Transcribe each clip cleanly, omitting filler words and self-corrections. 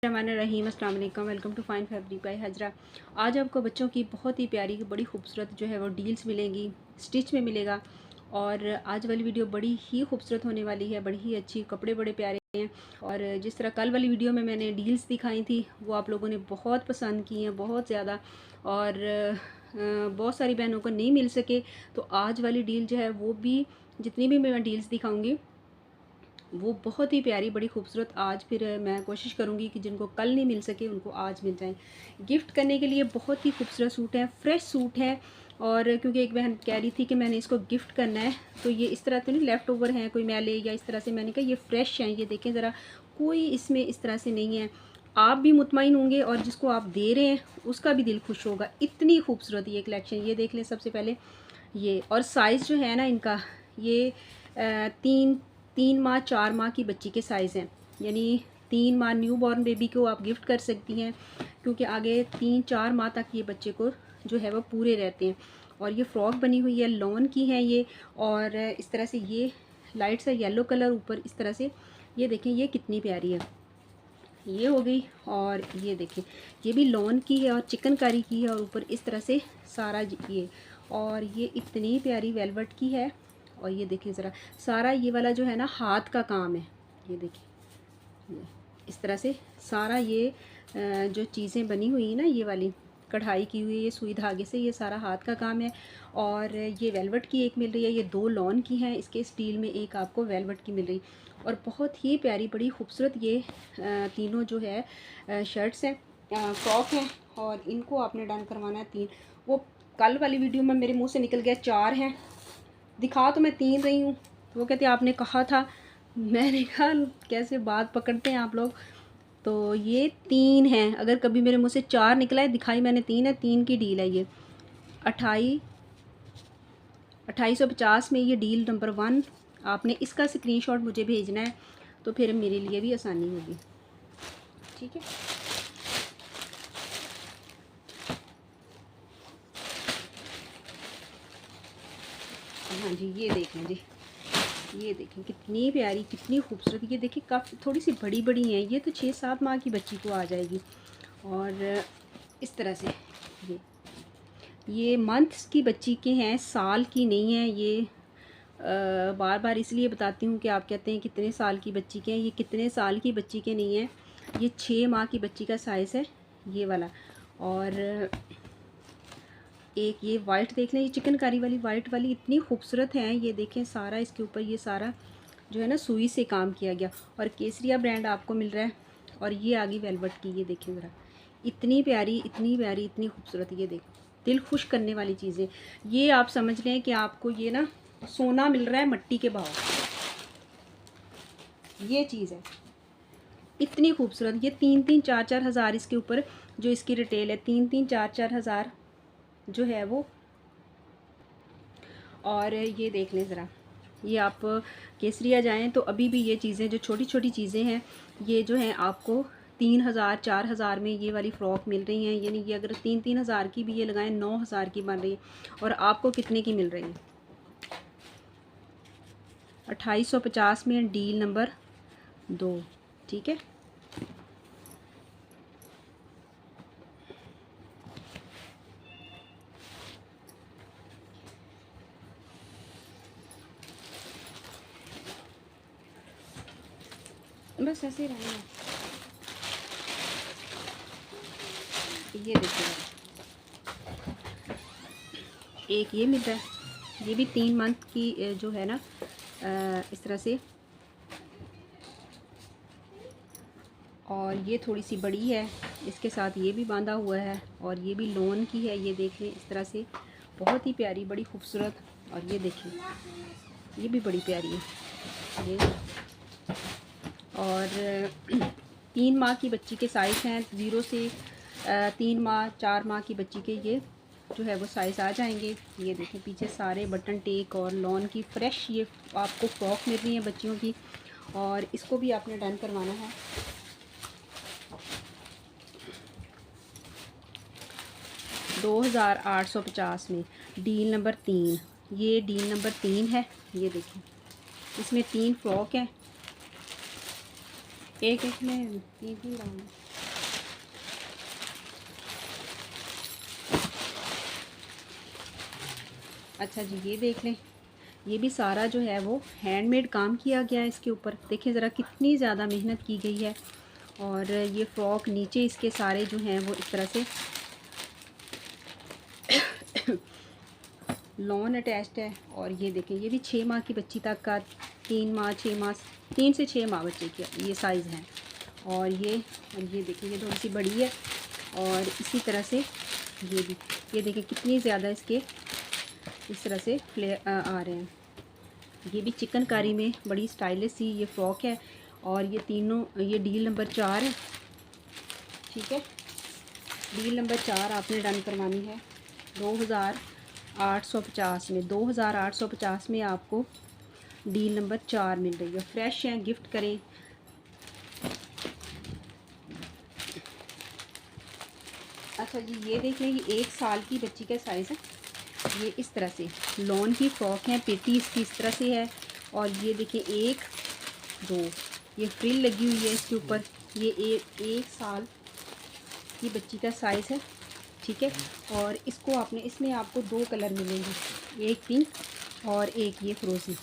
रहीम अस्सलाम वालेकुम। Welcome to fine fabric by Hajra. आज आपको बच्चों की बहुत ही प्यारी बड़ी खूबसूरत जो है वो डील्स मिलेंगी, स्टिच में मिलेगा। और आज वाली वीडियो बड़ी ही खूबसूरत होने वाली है, बड़ी ही अच्छी, कपड़े बड़े प्यारे हैं। और जिस तरह कल वाली वीडियो में मैंने डील्स दिखाई थी वो आप लोगों ने बहुत पसंद की हैं, बहुत ज़्यादा। और बहुत सारी बहनों को नहीं मिल सके, तो आज वाली डील जो है वो भी, जितनी भी मैं डील्स दिखाऊँगी वो बहुत ही प्यारी बड़ी खूबसूरत आज फिर मैं कोशिश करूँगी कि जिनको कल नहीं मिल सके उनको आज मिल जाए। गिफ्ट करने के लिए बहुत ही खूबसूरत सूट है, फ्रेश सूट है। और क्योंकि एक बहन कह रही थी कि मैंने इसको गिफ्ट करना है, तो ये इस तरह तो नहीं लेफ़्ट ओवर हैं कोई मैले या इस तरह से, मैंने कहा ये फ़्रेश हैं, ये देखें ज़रा, कोई इसमें इस तरह से नहीं है। आप भी मुतमईन होंगे और जिसको आप दे रहे हैं उसका भी दिल खुश होगा। इतनी खूबसूरत ये कलेक्शन, ये देख लें सबसे पहले ये। और साइज़ जो है ना इनका, ये 3 माह 4 माह की बच्ची के साइज़ हैं। यानी 3 माह न्यू बॉर्न बेबी को आप गिफ्ट कर सकती हैं, क्योंकि आगे 3-4 माह तक ये बच्चे को जो है वो पूरे रहते हैं। और ये फ़्रॉक बनी हुई है, लॉन की है ये। और इस तरह से ये लाइट सा येलो कलर ऊपर इस तरह से, ये देखें ये कितनी प्यारी है। ये हो गई। और ये देखें ये भी लॉन की है और चिकनकारी की है, और ऊपर इस तरह से सारा ये। और ये इतनी प्यारी वेलवेट की है। और ये देखें ज़रा, सारा ये वाला जो है ना हाथ का काम है। ये देखें ये इस तरह से सारा ये जो चीज़ें बनी हुई हैं ना, ये वाली कढ़ाई की हुई है, ये सुई धागे से, ये सारा हाथ का काम है। और ये वेलवेट की एक मिल रही है, ये 2 लॉन की हैं, इसके स्टील में एक आपको वेलवेट की मिल रही। और बहुत ही प्यारी बड़ी खूबसूरत ये तीनों जो है शर्ट्स हैं, फ्रॉक हैं। और इनको आपने डन करवाना है 3। वो कल वाली वीडियो में मेरे मुंह से निकल गया 4 हैं, दिखा तो मैं 3 रही हूँ। वो कहते आपने कहा था, मैंने कहा कैसे बात पकड़ते हैं आप लोग। तो ये 3 हैं, अगर कभी मेरे मुंह से 4 निकला है, दिखाई मैंने 3 है, 3 की डील है ये। 2850 में ये डील नंबर 1। आपने इसका स्क्रीनशॉट मुझे भेजना है, तो फिर मेरे लिए भी आसानी होगी, ठीक है। हाँ जी, ये देखें जी, ये देखें कितनी प्यारी, कितनी खूबसूरत। ये देखिए काफ़ी थोड़ी सी बड़ी बड़ी हैं, ये तो 6-7 माह की बच्ची को आ जाएगी। और इस तरह से ये मंथ्स की बच्ची के हैं, साल की नहीं है ये। बार बार इसलिए बताती हूँ कि आप कहते हैं कितने साल की बच्ची के हैं, ये कितने साल की बच्ची के नहीं हैं, ये 6 माह की बच्ची का साइज़ है ये वाला। और एक ये वाइट देख लें, ये चिकनकारी वाली वाइट वाली इतनी खूबसूरत है। ये देखें सारा इसके ऊपर ये सारा जो है ना सुई से काम किया गया। और केसरिया ब्रांड आपको मिल रहा है। और ये आ गई वेलवेट की, ये देखें ज़रा, इतनी प्यारी इतनी प्यारी इतनी खूबसूरत। ये देख, दिल खुश करने वाली चीज़ें। ये आप समझ लें कि आपको ये ना सोना मिल रहा है मट्टी के भाव, ये चीज़ है। इतनी खूबसूरत, ये 3-3 4-4 हज़ार इसके ऊपर जो इसकी रिटेल है, 3-3 4-4 हज़ार जो है वो। और ये देख लें ज़रा, ये आप केसरिया जाएं तो अभी भी ये चीज़ें जो छोटी छोटी चीज़ें हैं, ये जो हैं आपको 3,000-4,000 में ये वाली फ़्रॉक मिल रही हैं। यानी ये अगर 3-3 हज़ार की भी ये लगाएं, 9,000 की बन रही है। और आपको कितने की मिल रही है? 2850 में डील नंबर 2, ठीक है। बस ऐसे ही रहना। ये देखिए एक ये मिल रहा है, ये भी 3 मंथ की जो है ना इस तरह से। और ये थोड़ी सी बड़ी है, इसके साथ ये भी बांधा हुआ है। और ये भी लोन की है, ये देख लें इस तरह से, बहुत ही प्यारी बड़ी खूबसूरत। और ये देखिए ये भी बड़ी प्यारी है ये। और 3 माह की बच्ची के साइज़ हैं, 0 से 3 माह 4 माह की बच्ची के ये जो है वो साइज़ आ जाएंगे। ये देखें पीछे सारे बटन टेक और लॉन की फ्रेश ये आपको फ्रॉक मिल रही है बच्चियों की। और इसको भी आपने डन करवाना है। 2850 में डील नंबर 3, ये डील नंबर 3 है। ये देखिए इसमें 3 फ्रॉक हैं। एक एक में तीन तीन डालना। अच्छा जी, ये देख लें, ये भी सारा जो है वो हैंडमेड काम किया गया है इसके ऊपर। देखिए ज़रा कितनी ज़्यादा मेहनत की गई है। और ये फ्रॉक नीचे इसके सारे जो हैं वो इस तरह से लॉन अटैच्ड है। और ये देखें, ये भी 6 माह की बच्ची तक का, 3 माह 6 माह 3 से 6 माह बच्चे के ये साइज़ हैं। और ये देखें, ये थोड़ी सी बड़ी है। और इसी तरह से ये भी, ये देखें कितनी ज़्यादा इसके इस तरह से आ रहे हैं। ये भी चिकनकारी में बड़ी स्टाइलिश सी ये फ़्रॉक है। और ये तीनों, ये डील नंबर 4 है। ठीक है, डील नंबर 4 आपने डन करवानी है 2850 में। 2850 में आपको डील नंबर 4 मिल रही है। फ्रेश हैं, गिफ्ट करें। अच्छा जी, ये देख लें, ये 1 साल की बच्ची का साइज़ है। ये इस तरह से लॉन की फ्रॉक है, पेटी इसकी इस तरह से है। और ये देखिए 1 2 ये फ्रिल लगी हुई है इसके ऊपर। ये 1 साल की बच्ची का साइज़ है। ठीक है, और इसको आपने, इसमें आपको 2 कलर मिलेंगे, एक पिंक और एक ये फ्रोज़ी।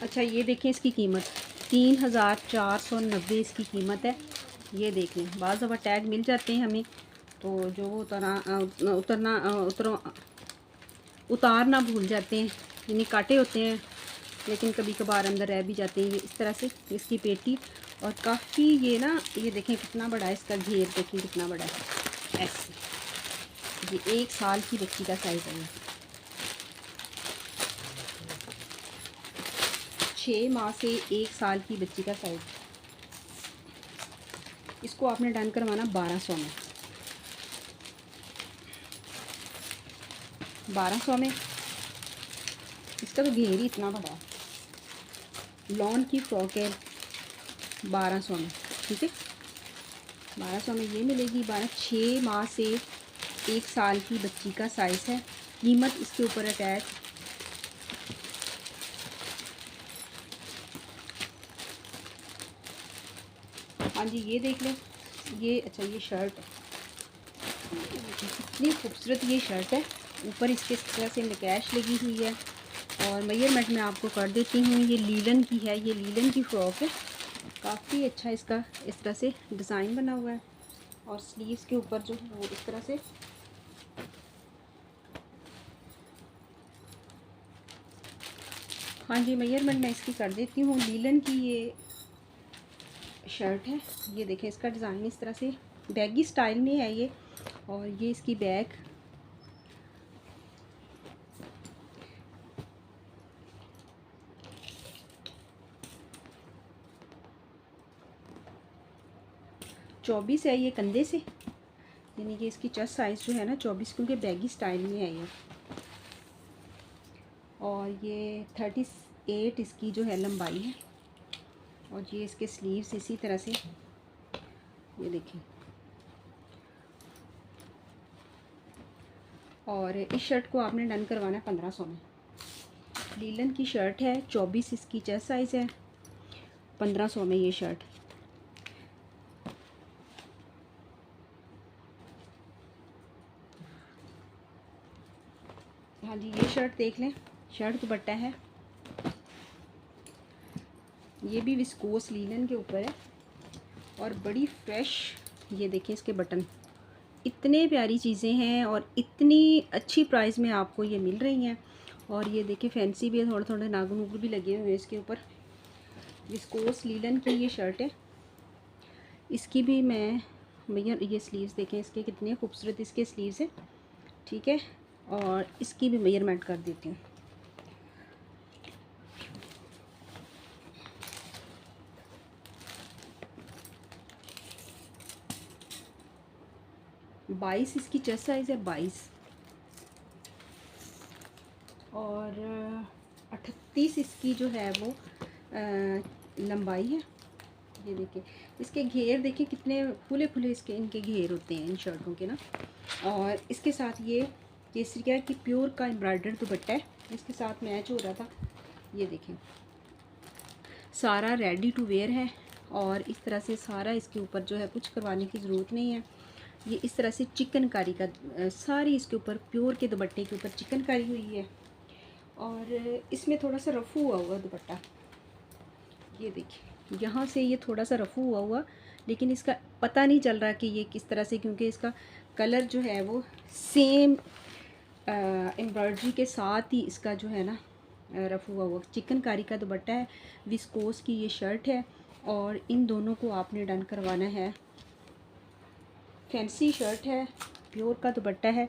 अच्छा, ये देखें, इसकी कीमत 3490 इसकी कीमत है। ये देख लें, बाज़ दफ़ा टैग मिल जाते हैं हमें, तो जो उतारना भूल जाते हैं, यानी काटे होते हैं, लेकिन कभी कभार अंदर रह भी जाते हैं। ये इस तरह से इसकी पेटी। और काफ़ी ये ना, ये देखें कितना बड़ा है इसका घेर, देखें कितना बड़ा है ऐसे। ये 1 साल की बच्ची का साइज़ है। ये 6 माह से 1 साल की बच्ची का साइज़। इसको आपने डन करवाना 1200 में। 1200 में इसका तो घेर ही इतना बड़ा है। लॉन की फ्रॉक है 1200 में। ठीक है, 1200 में ये मिलेगी। 6 माह से 1 साल की बच्ची का साइज़ है। कीमत इसके ऊपर अटैच। हाँ जी, ये देख लें, ये अच्छा ये शर्ट है, कितनी खूबसूरत ये शर्ट है। ऊपर इसके इस तरह से नकैश लगी हुई है। और मेजरमेंट मैं आपको कर देती हूँ। ये लीलन की है, ये लीलन की फ्रॉक है। काफ़ी अच्छा इसका इस तरह से डिज़ाइन बना हुआ है। और स्लीव्स के ऊपर जो है वो इस तरह से, हाँ जी मेजरमेंट मैं इसकी कर देती हूँ। लीलन की ये शर्ट है। ये देखें, इसका डिज़ाइन इस तरह से बैगी स्टाइल में है ये। और ये इसकी बैक, चौबीस है ये कंधे से, यानी कि इसकी चेस्ट साइज़ जो है ना 24, क्योंकि बैगी स्टाइल में है ये। और ये 38 इसकी जो है लंबाई है। और ये इसके स्लीव्स इसी तरह से, ये देखें। और इस शर्ट को आपने डन करवाना है 1500 में। लीलन की शर्ट है, 24 इसकी चेस्ट साइज़ है, 1500 में ये शर्ट। हाँ जी, ये शर्ट देख लें, शर्ट दुपट्टा है। ये भी विस्कोस लीलन के ऊपर है और बड़ी फ्रेश। ये देखें इसके बटन, इतने प्यारी चीज़ें हैं और इतनी अच्छी प्राइस में आपको ये मिल रही हैं। और ये देखिए फैंसी भी है, थोड़े थोड़े नागुन उगुन भी लगे हुए हैं इसके ऊपर। विस्कोस लीलन की ये शर्ट है। इसकी भी मैं भैया, ये स्लीव्स देखें इसके कितने खूबसूरत इसके स्लीव्स हैं। ठीक है, और इसकी भी मेजरमेंट कर देती हूँ। बाईस इसकी चेस्ट साइज़ है, 22। और 38 इसकी जो है वो लंबाई है। ये देखिए, इसके घेर देखिए कितने फूले फूले इसके इनके घेर होते हैं इन शर्टों के ना। और इसके साथ ये केसरिया की प्योर का एम्ब्रॉयडर्ड दुपट्टा है, इसके साथ मैच हो रहा था। ये देखें, सारा रेडी टू वेयर है और इस तरह से सारा इसके ऊपर जो है कुछ करवाने की ज़रूरत नहीं है। ये इस तरह से चिकनकारी का सारी इसके ऊपर प्योर के दुपट्टे के ऊपर चिकनकारी हुई है और इसमें थोड़ा सा रफू हुआ हुआ दुपट्टा, ये देखिए यहाँ से ये थोड़ा सा रफू हुआ लेकिन इसका पता नहीं चल रहा कि ये किस तरह से, क्योंकि इसका कलर जो है वो सेम एम्ब्रॉयडरी के साथ ही इसका जो है ना रफू हुआ चिकनकारी का दुपट्टा है। विस्कोस की ये शर्ट है और इन दोनों को आपने डन करवाना है। फैंसी शर्ट है, प्योर का दुपट्टा है।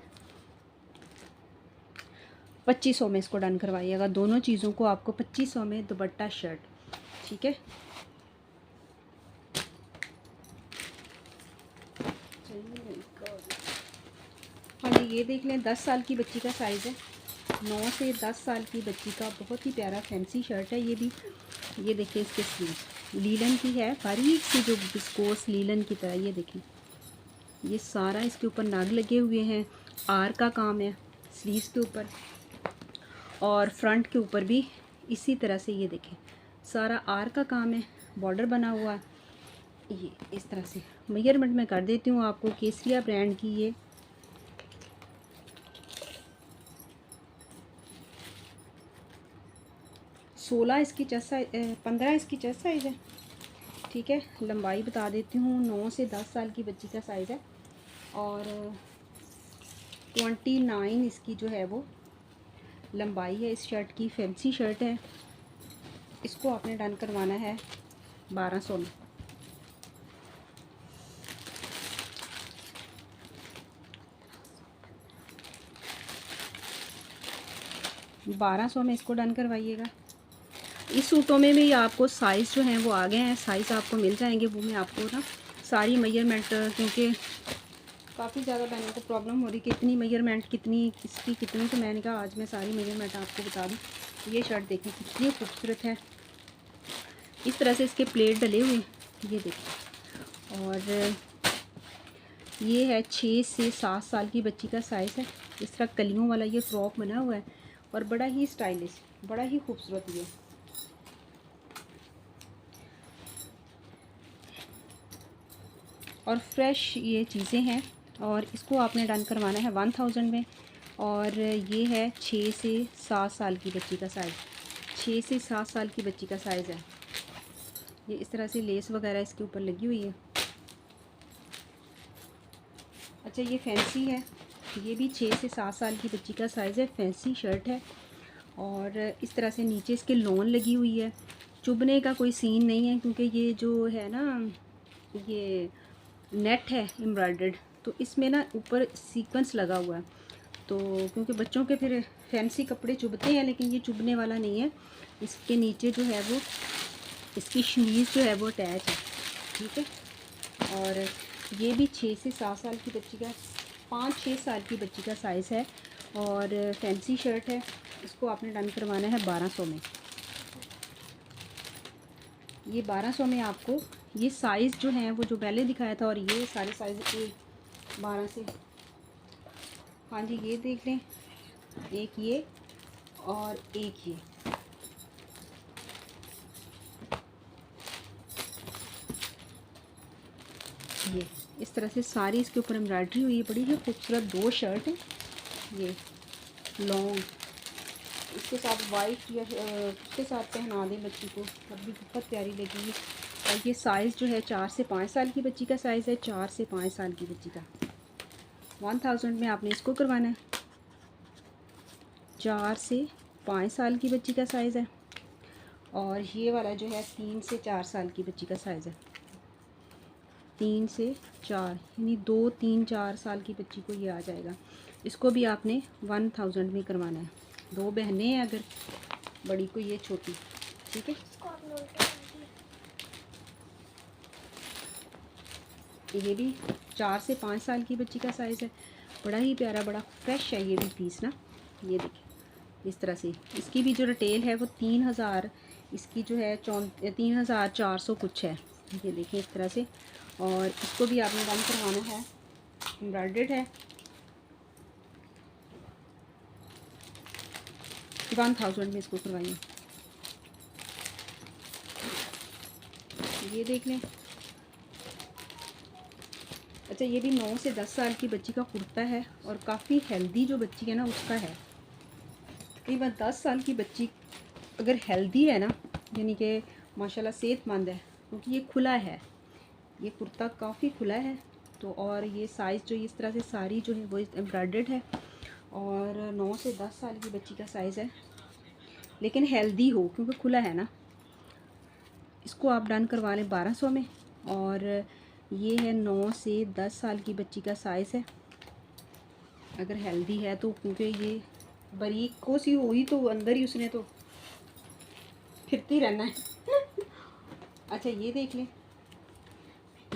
2500 में इसको डन करवाइएगा। दोनों चीज़ों को आपको 2500 में दुपट्टा शर्ट, ठीक है। हाँ जी, ये देख लें 10 साल की बच्ची का साइज़ है। 9 से 10 साल की बच्ची का बहुत ही प्यारा फैंसी शर्ट है ये भी। ये देखिए इसके स्लीव लीलन की है, बारीक सी जो विस्कोस लीलन की तरह। ये देखें ये सारा इसके ऊपर नाग लगे हुए हैं, आर का काम है स्लीव्स के ऊपर और फ्रंट के ऊपर भी इसी तरह से। ये देखें सारा आर का काम है, बॉर्डर बना हुआ है। ये इस तरह से मेजरमेंट में कर देती हूँ आपको। केसरिया ब्रांड की ये 16 इसकी चेस्ट साइज, 15 इसकी चेस्ट साइज़ है, ठीक है। लंबाई बता देती हूँ, 9 से 10 साल की बच्ची का साइज़ है और 29 इसकी जो है वो लंबाई है। इस शर्ट की फैंसी शर्ट है। इसको आपने डन करवाना है 1200 में। में इसको डन करवाइएगा। इस सूटों में भी आपको साइज़ जो हैं वो आ गए हैं, साइज़ आपको मिल जाएंगे। वो मैं आपको ना सारी मेजरमेंट, क्योंकि काफ़ी ज़्यादा बहनों को प्रॉब्लम हो रही कि इतनी मेजरमेंट कितनी किसकी कितनी, तो मैंने कहा आज मैं सारी मेजरमेंट आपको बता दूँ। ये शर्ट देखें कितनी खूबसूरत है, इस तरह से इसके प्लेट डले हुए, ये देखें। और ये है 6 से 7 साल की बच्ची का साइज़ है। इस तरह कलियों वाला ये फ्रॉक बना हुआ है और बड़ा ही स्टाइलिश, बड़ा ही खूबसूरत ये। और फ्रेश ये चीज़ें हैं और इसको आपने डन करवाना है 1000 में। और ये है 6 से 7 साल की बच्ची का साइज़, 6 से 7 साल की बच्ची का साइज़ है। ये इस तरह से लेस वगैरह इसके ऊपर लगी हुई है। अच्छा ये फैंसी है, ये भी 6 से 7 साल की बच्ची का साइज़ है। फैंसी शर्ट है और इस तरह से नीचे इसके लोन लगी हुई है। चुभने का कोई सीन नहीं है क्योंकि ये जो है ना ये नेट है एम्ब्रॉयडर्ड, तो इसमें ना ऊपर सीक्वेंस लगा हुआ है। तो क्योंकि बच्चों के फिर फैंसी कपड़े चुभते हैं, लेकिन ये चुभने वाला नहीं है। इसके नीचे जो है वो इसकी शमीज़ जो है वो अटैच है, ठीक है। और ये भी 6 से 7 साल की बच्ची का, 5-6 साल की बच्ची का साइज़ है और फैंसी शर्ट है। इसको आपने डन करवाना है 1200 में। ये 1200 में आपको ये साइज़ जो है वो जो पहले दिखाया था और ये सारे साइज़ 12 से, हाँ जी ये देख लें, एक ये और एक ये। ये इस तरह से सारी इसके ऊपर एम्ब्रॉयडरी हुई है, बड़ी ही खूबसूरत 2 शर्ट है। ये लॉन्ग इसके साथ वाइट या उसके साथ पहना दें बच्ची को, तब भी बहुत प्यारी लगेगी। और ये साइज़ जो है 4 से 5 साल की बच्ची का साइज़ है, 4 से 5 साल की बच्ची का। 1000 में आपने इसको करवाना है। 4 से 5 साल की बच्ची का साइज़ है और ये वाला जो है 3 से 4 साल की बच्ची का साइज़ है। 3 से 4 यानी 2, 3, 4 साल की बच्ची को ये आ जाएगा। इसको भी आपने 1000 में करवाना है। 2 बहनें हैं अगर, बड़ी को ये छोटी, ठीक है। ये भी 4 से 5 साल की बच्ची का साइज़ है। बड़ा ही प्यारा, बड़ा फ्रेश है ये भी पीस ना। ये देखिए इस तरह से इसकी भी जो रिटेल है वो 3000, इसकी जो है 3400 कुछ है। ये देखिए इस तरह से। और इसको भी आपने डन करवाना है, एम्ब्रॉयडर्ड है। 1000 में इसको करवाइए। ये देख लें। अच्छा, ये भी 9 से 10 साल की बच्ची का कुर्ता है और काफ़ी हेल्दी जो बच्ची है ना उसका है। तकरीबन 10 साल की बच्ची अगर हेल्दी है ना, यानी कि माशाल्लाह सेहतमंद है, क्योंकि ये खुला है, ये कुर्ता काफ़ी खुला है। तो और ये साइज़ जो इस तरह से सारी जो है वो एम्ब्रॉयडर्ड है और 9 से 10 साल की बच्ची का साइज़ है, लेकिन हेल्दी हो क्योंकि खुला है ना। इसको आप डन करवा लें 1200 में। और ये है 9 से 10 साल की बच्ची का साइज़ है, अगर हेल्दी है तो, क्योंकि ये बारीक को सी हुई तो अंदर ही उसने तो फिरती रहना है। अच्छा, ये देख लें,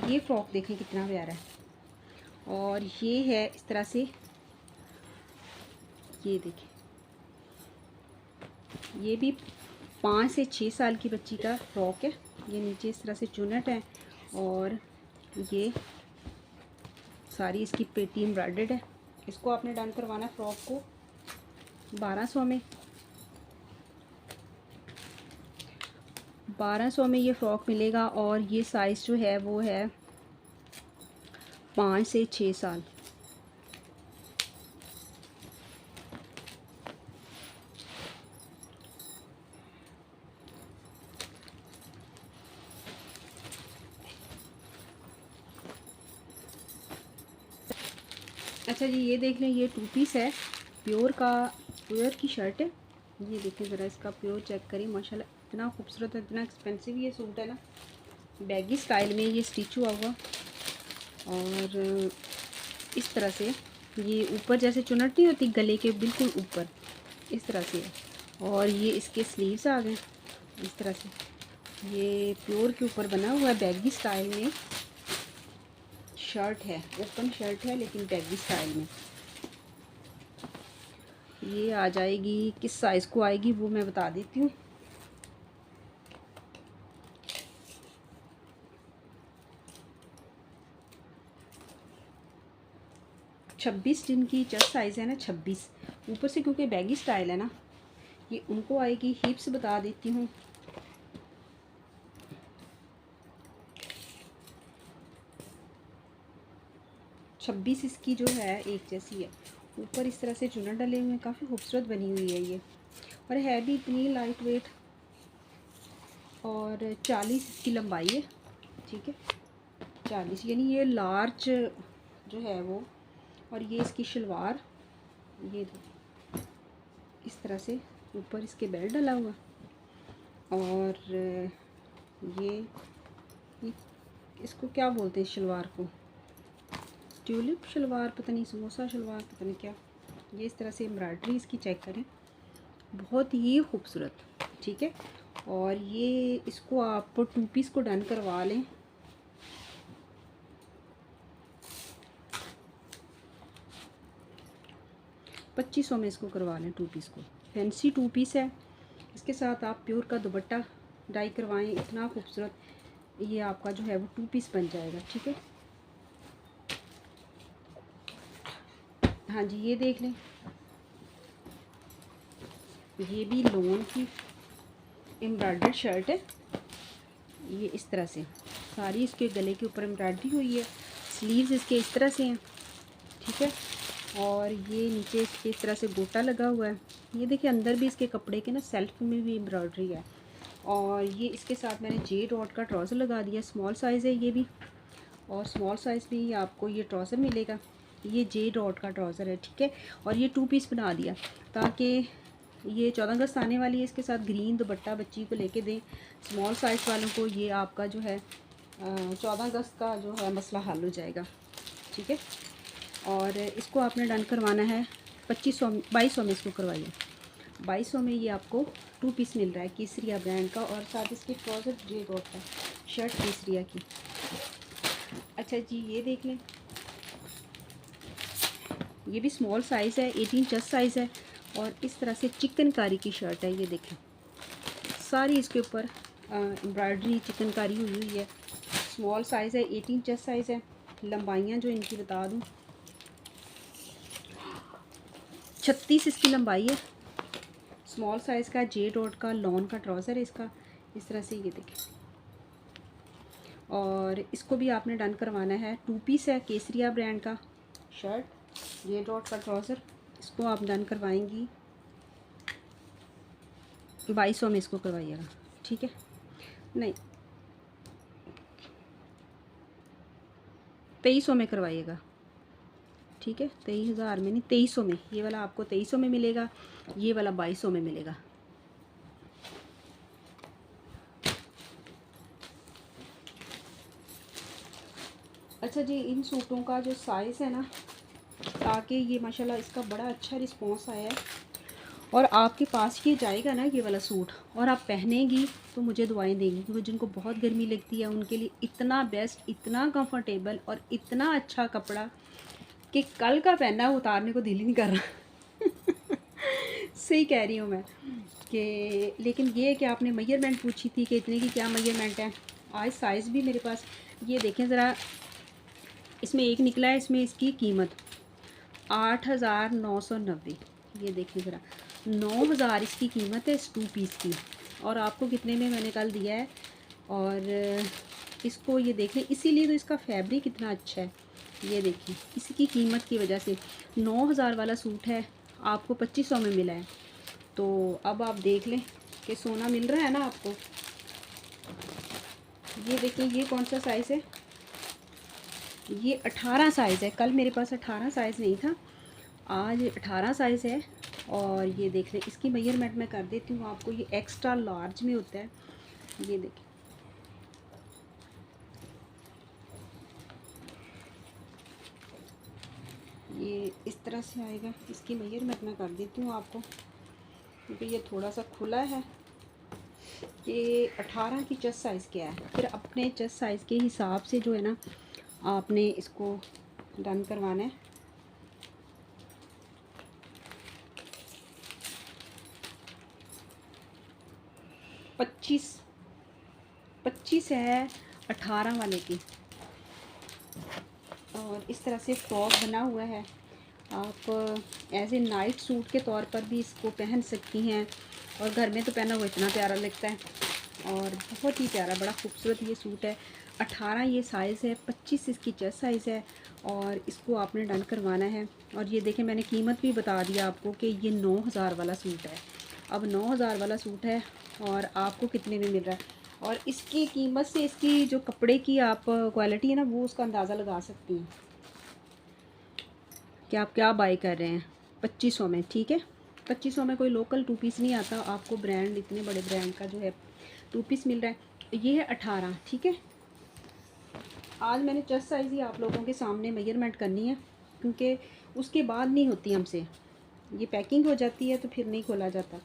ये फ्रॉक देखें कितना प्यारा है। और ये है इस तरह से, ये देखें, ये भी 5 से 6 साल की बच्ची का फ्रॉक है। ये नीचे इस तरह से चुनट है और ये सारी इसकी पेटी एम्ब्रॉयडर्ड है। इसको आपने डन करवाना है फ्रॉक को 1200 में। 1200 में ये फ़्रॉक मिलेगा और ये साइज़ जो है वो है 5 से 6 साल। अच्छा जी, ये देख लें, ये 2 पीस है, प्योर की शर्ट है। ये देखें ज़रा, इसका प्योर चेक करें, माशाल्लाह इतना खूबसूरत है, इतना एक्सपेंसिव ये सूट है ना। बैगी स्टाइल में ये स्टिच हुआ हुआ और इस तरह से ये ऊपर जैसे चुनट नहीं होती गले के बिल्कुल ऊपर, इस तरह से है। और ये इसके स्लीव्स आ गए इस तरह से, ये प्योर के ऊपर बना हुआ है, बैगी स्टाइल में शर्ट है, ओपन शर्ट है लेकिन बैगी स्टाइल में। ये आ जाएगी, किस साइज़ को आएगी वो मैं बता देती हूँ। छब्बीस जिनकी चेस्ट साइज़ है ना, 26 ऊपर से, क्योंकि बैगी स्टाइल है ना, ये उनको आएगी। हिप्स बता देती हूँ, छब्बीस इसकी जो है एक जैसी है। ऊपर इस तरह से चुनर डले हुए हैं, काफ़ी खूबसूरत बनी हुई है ये, और है भी इतनी लाइट वेट। और 40 इसकी लंबाई है, ठीक है, 40, यानी ये लार्ज जो है वो। और ये इसकी शलवार, ये इस तरह से ऊपर इसके बेल्ट डला हुआ। और ये इसको क्या बोलते हैं शलवार को, ट्यूलिप शलवार पता नहीं, समोसा शलवार पता नहीं क्या। ये इस तरह से एम्ब्रॉयडरी इसकी चेक करें, बहुत ही खूबसूरत, ठीक है। और ये इसको आप 2 पीस को डन करवा लें 2500 में, इसको करवा लें 2 पीस को। फैंसी 2 पीस है, इसके साथ आप प्योर का दुपट्टा डाई करवाएं, इतना खूबसूरत ये आपका जो है वो 2 पीस बन जाएगा, ठीक है। हाँ जी, ये देख लें, ये भी लोन की एम्ब्रॉयडर्ड शर्ट है। ये इस तरह से सारी इसके गले के ऊपर एम्ब्रॉयडरी हुई है, स्लीव्स इसके इस तरह से हैं, ठीक है। और ये नीचे इसके इस तरह से गोटा लगा हुआ है। ये देखिए, अंदर भी इसके कपड़े के ना सेल्फ में भी एम्ब्रॉयडरी है। और ये इसके साथ मैंने जे डॉट का ट्राउज़र लगा दिया, स्मॉल साइज़ है ये भी, और स्मॉल साइज़ भी आपको ये ट्राउज़र मिलेगा। ये जे डॉट का ट्राउज़र है, ठीक है। और ये 2 पीस बना दिया ताकि ये 14 अगस्त आने वाली है, इसके साथ ग्रीन दुपट्टा बच्ची को लेके दें। स्मॉल साइज़ वालों को ये आपका जो है 14 अगस्त का जो है मसला हल हो जाएगा, ठीक है। और इसको आपने डन करवाना है 2200 में, इसको करवाइए 2200 में। ये आपको 2 पीस मिल रहा है केसरिया ब्रांड का, और साथ इसके ट्राउज़र जे डॉट का, शर्ट केसरिया की। अच्छा जी, ये देख लें, ये भी स्मॉल साइज़ है, 18 चेस्ट साइज़ है, और इस तरह से चिकनकारी की शर्ट है। ये देखें, सारी इसके ऊपर एम्ब्रॉयडरी चिकनकारी हुई हुई है। स्मॉल साइज़ है, 18 चेस्ट साइज़ है। लंबाइयाँ जो इनकी बता दूँ, 36 इसकी लंबाई है। स्मॉल साइज़ का जे डॉट का लॉन का ट्राउज़र है इसका, इस तरह से। ये देखें, और इसको भी आपने डन करवाना है। 2 पीस है, केसरिया ब्रांड का शर्ट, ये डॉट का ट्राउज़र, इसको आप डन करवाएंगी 2200 में इसको करवाइएगा, ठीक है। नहीं 2300 में करवाइएगा, ठीक है। 23,000 में नहीं, 2300 में, ये वाला आपको 2300 में मिलेगा, ये वाला 2200 में मिलेगा। अच्छा जी, इन सूटों का जो साइज़ है ना, ताकि ये माशाल्लाह इसका बड़ा अच्छा रिस्पॉन्स आया है, और आपके पास ये जाएगा ना ये वाला सूट, और आप पहनेंगी तो मुझे दुआएं देंगी, क्योंकि जिनको बहुत गर्मी लगती है उनके लिए इतना बेस्ट, इतना कंफर्टेबल और इतना अच्छा कपड़ा कि कल का पहना उतारने को दिल ही नहीं कर रहा। सही कह रही हूँ मैं कि, लेकिन ये है कि आपने मेजरमेंट पूछी थी कि इतने की क्या मेजरमेंट है। आज साइज़ भी मेरे पास, ये देखें ज़रा, इसमें एक निकला है, इसमें इसकी कीमत 8,990, ये देखें ज़रा, 9,000 इसकी कीमत है इस 2 पीस की, और आपको कितने में मैंने कल दिया है। और इसको ये देख लें, इसीलिए तो इसका फैब्रिक इतना अच्छा है, ये देखिए इसकी कीमत की वजह से। 9,000 वाला सूट है, आपको 2500 में मिला है, तो अब आप देख लें कि सोना मिल रहा है ना आपको। ये देखिए, ये कौन सा साइज़ है, ये 18 साइज़ है। कल मेरे पास 18 साइज़ नहीं था, आज 18 साइज़ है। और ये देख लें, इसकी मेजरमेंट मैं कर देती हूँ आपको, ये एक्स्ट्रा लार्ज में होता है, ये देखिए, ये इस तरह से आएगा। इसकी मेजरमेंट मैं कर देती हूँ आपको, क्योंकि ये थोड़ा सा खुला है। ये 18 की चेस्ट साइज़ क्या है, फिर अपने चेस्ट साइज़ के हिसाब से जो है ना आपने इसको डन करवाना है। पच्चीस है 18 वाले की, और इस तरह से फ्रॉक बना हुआ है। आप एज ए नाइट सूट के तौर पर भी इसको पहन सकती हैं, और घर में तो पहना हुआ इतना प्यारा लगता है, और बहुत ही प्यारा, बड़ा खूबसूरत ये सूट है। 18 ये साइज़ है, 25 इसकी चेस्ट साइज़ है, और इसको आपने डन करवाना है। और ये देखें, मैंने कीमत भी बता दिया आपको कि ये 9,000 वाला सूट है। अब 9,000 वाला सूट है, और आपको कितने में मिल रहा है, और इसकी कीमत से इसकी जो कपड़े की आप क्वालिटी है ना, वो उसका अंदाज़ा लगा सकती हैं कि आप क्या बाई कर रहे हैं। 2500 में, ठीक है। 2500 में कोई लोकल 2 पीस नहीं आता आपको, ब्रांड, इतने बड़े ब्रांड का जो है 2 पीस मिल रहा है। ये है 18, ठीक है। आज मैंने चेस्ट साइज़ ही आप लोगों के सामने मेजरमेंट करनी है, क्योंकि उसके बाद नहीं होती हमसे, ये पैकिंग हो जाती है तो फिर नहीं खोला जाता।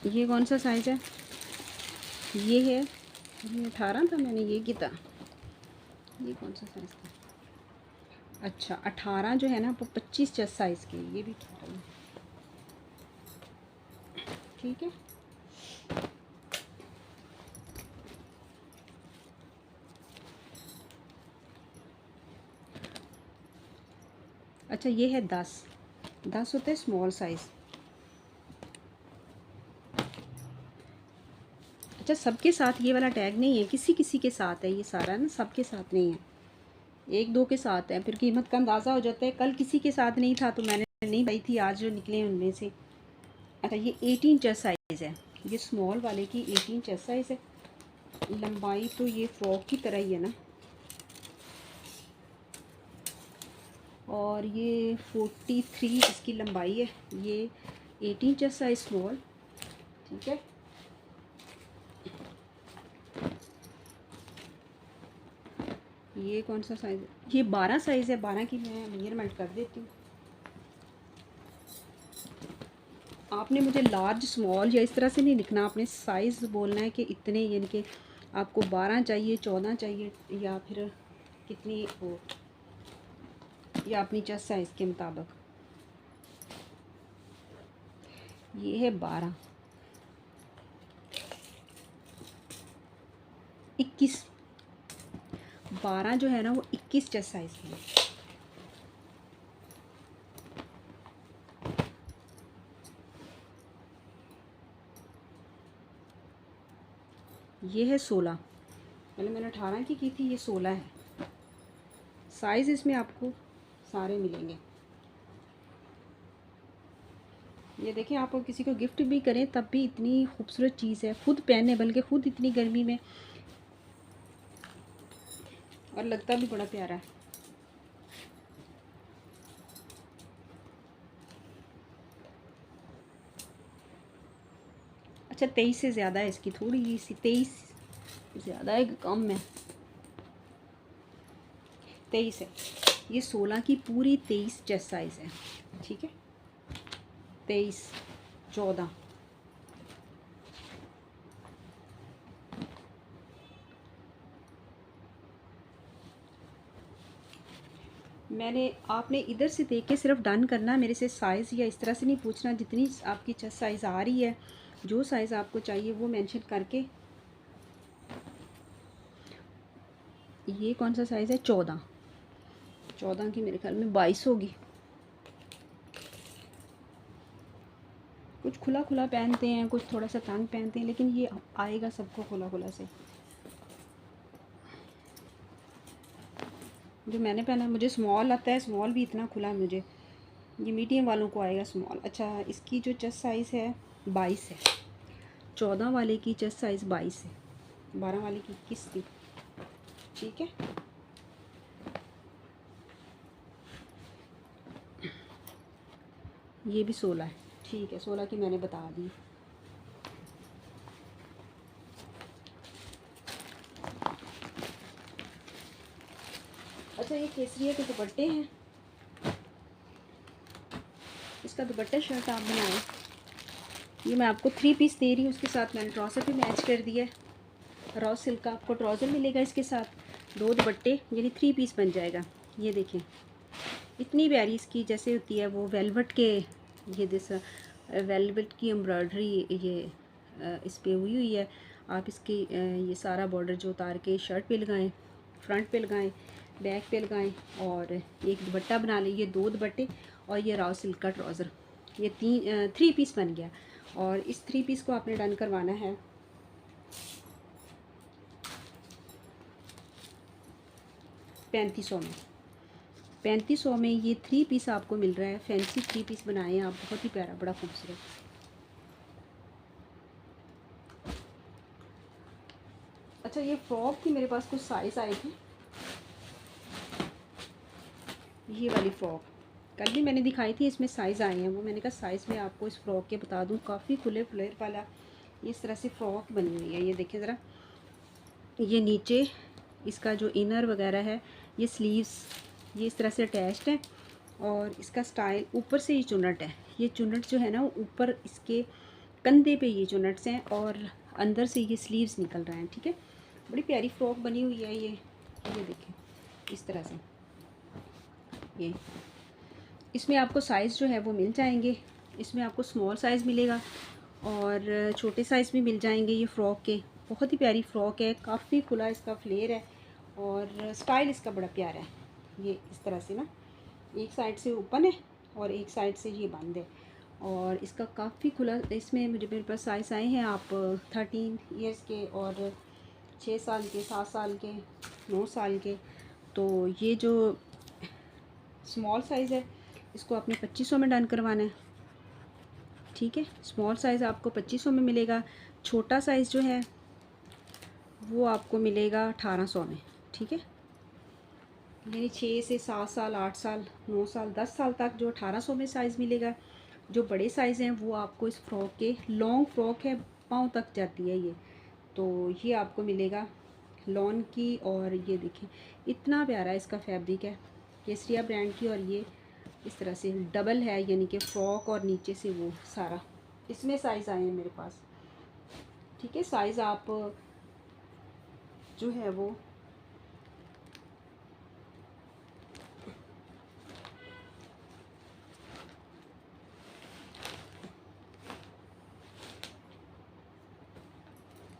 ये कौन सा साइज़ है, ये है, ये 18 था, मैंने ये किया था, ये कौन सा साइज़ था, अच्छा 18 जो है ना वो 25 चेस्ट साइज़ के, ये भी 18, ठीक है। अच्छा ये है 10 होता है स्मॉल साइज़। अच्छा, सबके साथ ये वाला टैग नहीं है, किसी किसी के साथ है ये सारा ना, सबके साथ नहीं है, एक दो के साथ है, फिर कीमत का अंदाज़ा हो जाता है। कल किसी के साथ नहीं था तो मैंने नहीं पाई थी, आज जो निकले उनमें से। अच्छा ये 18 चेस्ट साइज़ है, ये स्मॉल वाले की 18 चेस्ट साइज़ है। लंबाई तो ये फ्रॉक की तरह ही है ना, और ये 43 इसकी लंबाई है। ये 18 चेस्ट साइज़ स्मॉल, ठीक है। ये कौन सा साइज़ है, ये 12 साइज़ है, 12 की मैं मेजरमेंट कर देती हूँ। आपने मुझे लार्ज स्मॉल या इस तरह से नहीं लिखना, आपने साइज़ बोलना है कि इतने, यानी कि आपको 12 चाहिए, 14 चाहिए, या फिर कितनी हो, या अपनी चेस्ट साइज़ के मुताबिक। ये है 12, 21, 12 जो है ना वो 21 चेस्ट साइज़ की है। ये है 16, पहले मैंने 18 की थी, ये 16 है। साइज़ इसमें आपको सारे मिलेंगे। ये देखें, आप किसी को गिफ्ट भी करें तब भी इतनी खूबसूरत चीज़ है, खुद पहने, बल्कि खुद इतनी गर्मी में, और लगता भी बड़ा प्यारा है। अच्छा 23 से ज़्यादा है इसकी, थोड़ी सी 23 ज़्यादा है कम है, 23 है। ये 16 की पूरी 23 चेस्ट साइज़ है, ठीक है। 23, 14, मैंने, आपने इधर से देख के सिर्फ डन करना, मेरे से साइज़ या इस तरह से नहीं पूछना। जितनी आपकी चेस्ट साइज़ आ रही है, जो साइज़ आपको चाहिए वो मेंशन करके। ये कौन सा साइज़ है? 14, 14 की मेरे ख्याल में 22 होगी। कुछ खुला खुला पहनते हैं, कुछ थोड़ा सा तंग पहनते हैं, लेकिन ये आएगा सबको खुला खुला से। जो मैंने पहना, मुझे स्मॉल आता है, स्मॉल भी इतना खुला मुझे, ये मीडियम वालों को आएगा स्मॉल। अच्छा, इसकी जो चेस्ट साइज़ है 22 है, 14 वाले की चेस्ट साइज़ 22 है, 12 वाले की 21 थी, ठीक है। ये भी 16 है, ठीक है, 16 की मैंने बता दी। अच्छा, ये केसरिया के दुपट्टे हैं, इसका दुपट्टा शर्ट आप बनाएं। ये मैं आपको 3 पीस दे रही हूँ, उसके साथ मैंने ट्राउज़र भी मैच कर दिया है। रॉ सिल्क का आपको ट्राउज़र मिलेगा इसके साथ, 2 दुपट्टे, यानी 3 पीस बन जाएगा। ये देखें, इतनी प्यारी इसकी जैसे होती है वो वेलवेट के, ये जैसा वेलवेट की एम्ब्रॉयडरी ये इस पे हुई है। आप इसकी ये सारा बॉर्डर जो उतार के शर्ट पे लगाएं, फ्रंट पे लगाएं, बैक पे लगाएं, और एक दुपट्टा बना लें। ये 2 दुपट्टे और ये रॉ सिल्क का ट्राउज़र, ये 3 पीस बन गया। और इस 3 पीस को आपने डन करवाना है 3500 में। 3500 में ये 3 पीस आपको मिल रहा है। फैंसी 3 पीस बनाए हैं आप, बहुत ही प्यारा, बड़ा खूबसूरत। अच्छा, ये फ्रॉक की मेरे पास कुछ साइज़ आए थे। ये वाली फ़्रॉक कल भी मैंने दिखाई थी, इसमें साइज़ आए हैं, वो मैंने कहा साइज़ में आपको इस फ्रॉक के बता दूं। काफ़ी खुले फ्लेयर वाला इस तरह से फ़्रॉक बनी हुई है। ये देखिए ज़रा, ये नीचे इसका जो इनर वगैरह है, ये स्लीव्स ये इस तरह से अटैच्ड है, और इसका स्टाइल ऊपर से ये चुन्नट है। ये चुन्नट जो है ना, ऊपर इसके कंधे पे ये चुन्नट्स हैं, और अंदर से ये स्लीव्स निकल रहे हैं, ठीक है। बड़ी प्यारी फ़्रॉक बनी हुई है ये देखें इस तरह से। ये इसमें आपको साइज़ जो है वो मिल जाएंगे। इसमें आपको स्मॉल साइज़ मिलेगा और छोटे साइज़ भी मिल जाएंगे। ये फ़्रॉक के बहुत ही प्यारी फ़्रॉक है, काफ़ी खुला इसका फ्लेयर है, और स्टाइल इसका बड़ा प्यारा है। ये इस तरह से ना, एक साइड से ओपन है और एक साइड से ये बंद है, और इसका काफ़ी खुला। इसमें मेरे पास साइज़ आए हैं, आप 13 ईयर्स के, और 6 साल के, 7 साल के, 9 साल के। तो ये जो स्मॉल साइज़ है, इसको आपने 2500 में डन करवाना है, ठीक है। स्मॉल साइज़ आपको 2500 में मिलेगा। छोटा साइज़ जो है वो आपको मिलेगा 1800 में, ठीक है। यानी 6 से 7 साल, 8 साल, 9 साल, 10 साल तक जो 1800 में साइज़ मिलेगा। जो बड़े साइज़ हैं वो आपको इस फ्रॉक के, लॉन्ग फ्रॉक है, पाँव तक जाती है ये, तो ये आपको मिलेगा लॉन की। और ये देखें इतना प्यारा इसका फैब्रिक है, केसरिया ब्रांड की, और ये इस तरह से डबल है, यानी कि फ्रॉक और नीचे से वो सारा। इसमें साइज़ आए हैं मेरे पास, ठीक है। साइज़ आप जो है वो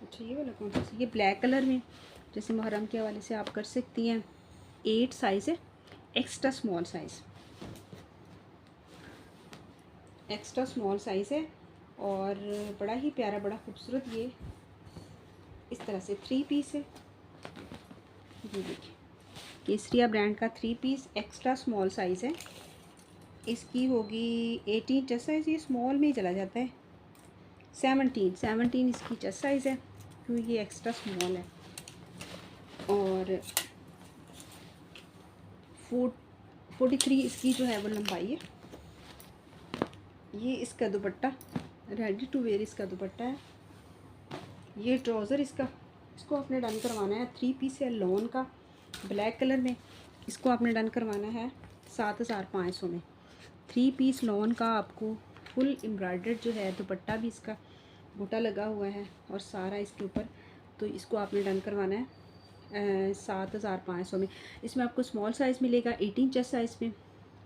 अच्छा, ये वाला कौन सा, ये ब्लैक कलर में, जैसे मुहर्रम के हवाले से आप कर सकती हैं। 8 साइज़ है, extra small size, extra small size है, और बड़ा ही प्यारा, बड़ा खूबसूरत ये इस तरह से 3 पीस है। ये देखिए केसरिया ब्रांड का 3 पीस एक्स्ट्रा स्मॉल साइज़ है। इसकी होगी 18 चेस्ट साइज़, ये स्मॉल में ही चला जाता है। 17 इसकी चेस्ट साइज़ है क्योंकि ये एक्स्ट्रा स्मॉल है। और 43 इसकी जो है वो लंबाई है। ये इसका दुपट्टा रेडी टू वेयर इसका दुपट्टा है। ये ट्राउज़र इसको आपने डन करवाना है 3 पीस है लॉन का ब्लैक कलर में। इसको आपने डन करवाना है 7500 में। 3 पीस लॉन का आपको फुल एम्ब्रॉयडर्ड जो है दुपट्टा भी इसका बूटा लगा हुआ है और सारा इसके ऊपर, तो इसको आपने डन करवाना है 7500 में। इसमें आपको स्मॉल साइज़ मिलेगा 18 चेस्ट साइज़ में।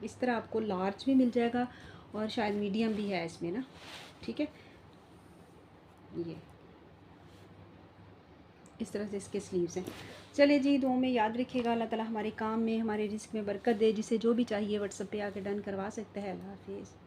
इस तरह आपको लार्ज भी मिल जाएगा और शायद मीडियम भी है इसमें ना, ठीक है। ये इस तरह से इसके स्लीव्स हैं। चलिए जी, दुआ में याद रखिएगा। अल्लाह ताला हमारे काम में हमारे रिस्क में बरकत दे। जिसे जो भी चाहिए व्हाट्सएप पे आके डन करवा सकते हैं। अल्लाह हाफिज़।